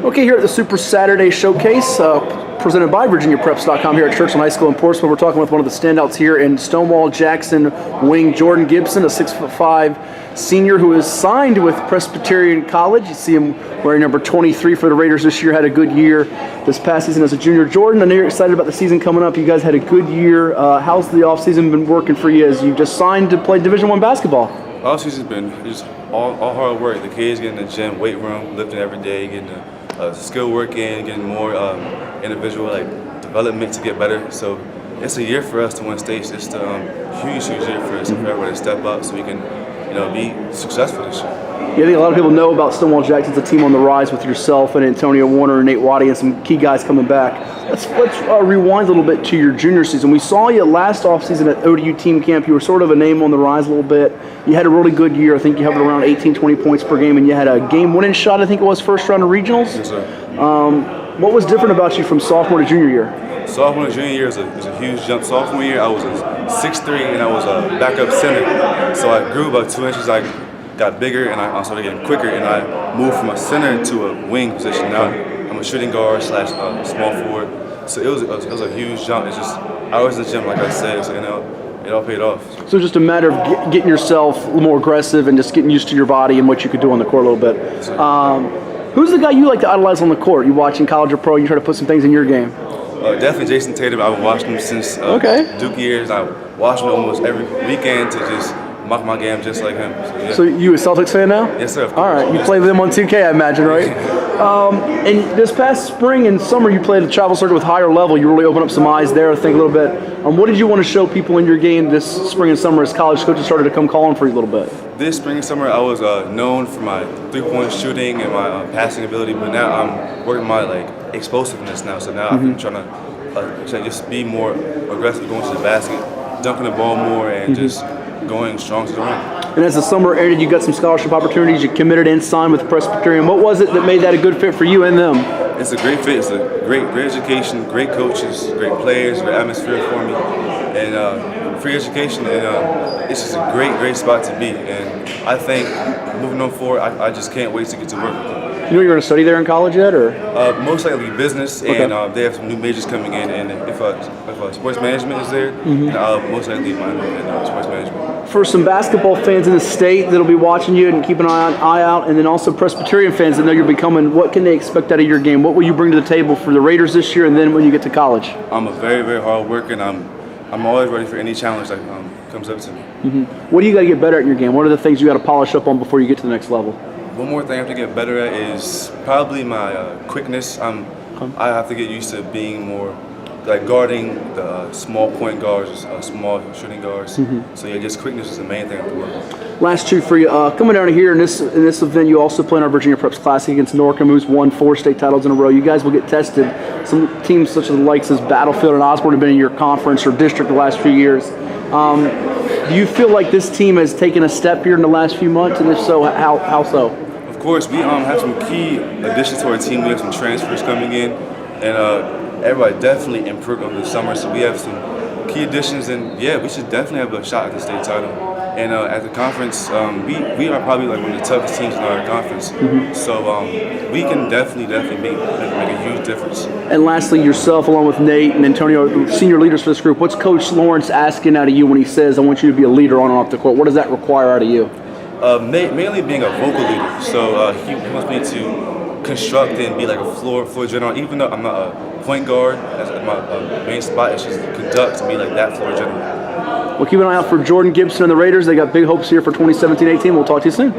Okay, here at the Super Saturday Showcase, presented by VirginiaPreps.com here at Churchland High School in Portsmouth. We're talking with one of the standouts here in Stonewall Jackson wing, Jordan Gibson, a 6'5" senior who is signed with Presbyterian College. You see him wearing number 23 for the Raiders this year. Had a good year this past season as a junior. Jordan, I know you're excited about the season coming up. You guys had a good year. How's the offseason been working for you as you just signed to play Division I basketball? Offseason's been just all hard work. The kids getting in the gym, weight room, lifting every day, getting the skill work in, getting more individual development to get better. So it's a year for us to win states. It's a huge year for us for everybody to step up so we can be successful this year. Yeah, I think a lot of people know about Stonewall Jackson's a team on the rise with yourself and Antonio Warner and Nate Waddy and some key guys coming back. Let's rewind a little bit to your junior season. We saw you last offseason at ODU team camp. You were sort of a name on the rise a little bit. You had a really good year. I think you hovered around 18, 20 points per game, and you had a game-winning shot, I think it was, first round of regionals. Yes, sir. What was different about you from sophomore to junior year? Sophomore to junior year is a huge jump. Sophomore year, I was a 6'3", and I was a backup center. So I grew about 2 inches. I got bigger, and I started getting quicker, and I moved from a center to a wing position. Now I'm a shooting guard / small forward. So it was a huge jump. It's just I was in the gym, like I said, so it all paid off. So just a matter of getting yourself a little more aggressive and just getting used to your body and what you could do on the court a little bit. Who's the guy you like to idolize on the court? You watching college or pro? You try to put some things in your game. Definitely Jason Tatum. I've been watching him since Duke years. I watch him almost every weekend to just mock my game just like him. So you a Celtics fan now? Yes, sir. All right. You play them on 2K, I imagine, right? And this past spring and summer, you played the travel circuit with higher level. You really opened up some eyes there, I think, a little bit. What did you want to show people in your game this spring and summer as college coaches started to come calling for you a little bit? This spring and summer, I was known for my three-point shooting and my passing ability, but now I'm working my explosiveness now. So now I'm trying to just be more aggressive, going to the basket, dunking the ball more, and just going strong to the rim. And as the summer ended, you got some scholarship opportunities. You committed and signed with Presbyterian. What was it that made that a good fit for you and them? It's a great fit. It's a great education, great coaches, great players, great atmosphere for me, and free education. And it's just a great spot to be. And I think moving on forward, I just can't wait to get to work with them. You know you're going to study there in college yet, or? Most likely business, and they have some new majors coming in. And if sports management is there, then I'll most likely minor in sports management. For some basketball fans in the state that'll be watching you and keep an eye out, and then also Presbyterian fans that know you're becoming, what can they expect out of your game? What will you bring to the table for the Raiders this year and then when you get to college? I'm a very hard worker, and I'm always ready for any challenge that comes up to me. What do you got to get better at in your game? What are the things you got to polish up on before you get to the next level? One more thing I have to get better at is probably my quickness. I have to get used to being more guarding the small point guards, small shooting guards. So yeah, just quickness is the main thing I have to work on. Last two for you. Coming down here in this event, you also play in our Virginia Preps Classic against Norcom, who's won 4 state titles in a row. You guys will get tested. Some teams such as the likes as Battlefield and Osborne have been in your conference or district the last few years. Do you feel like this team has taken a step here in the last few months, and if so, how so? Of course, we have some key additions to our team. We have some transfers coming in, and everybody definitely improved over the summer. So we have some key additions, and yeah, we should definitely have a shot at the state title. And at the conference, we are probably one of the toughest teams in our conference. So we can definitely make a huge difference. And lastly, yourself, along with Nate and Antonio, senior leaders for this group, what's Coach Lawrence asking out of you when he says, I want you to be a leader on and off the court? What does that require out of you? Nate, mainly being a vocal leader. So he wants me to construct and be like a floor general. Even though I'm not a point guard, as my main spot is just conduct to be like that floor general. Well, keep an eye out for Jordan Gibson and the Raiders. They got big hopes here for 2017-18. We'll talk to you soon.